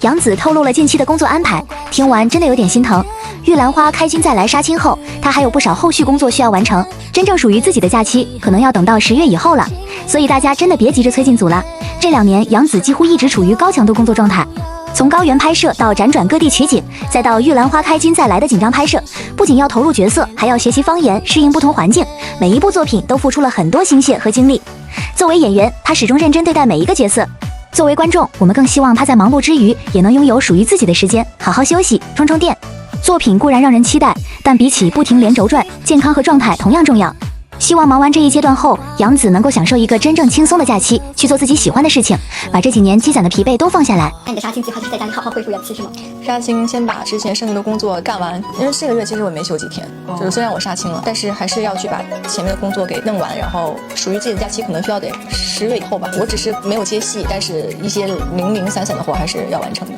杨紫透露了近期的工作安排，听完真的有点心疼。玉兰花开军再来杀青后，她还有不少后续工作需要完成，真正属于自己的假期可能要等到10月以后了。所以大家真的别急着催进组了。这2年，杨紫几乎一直处于高强度工作状态。从高原拍摄到辗转各地取景，再到玉兰花开军再来的紧张拍摄，不仅要投入角色，还要学习方言，适应不同环境，每一部作品都付出了很多心血和精力。作为演员，她始终认真对待每一个角色。作为观众，我们更希望她在忙碌之余，也能拥有属于自己的时间，好好休息，充充电。作品固然让人期待，但比起不停连轴转，健康和状态同样重要。希望忙完这一阶段后，杨紫能够享受一个真正轻松的假期，去做自己喜欢的事情，把这几年积攒的疲惫都放下来。那你的杀青计划就是在家里好好恢复元气是吗？杀青先把之前剩余的工作干完，因为这个月其实我没休几天，就是虽然我杀青了，但是还是要去把前面的工作给弄完，然后属于自己的假期可能需要得10月以后吧。我只是没有接戏，但是一些零零散散的活还是要完成的。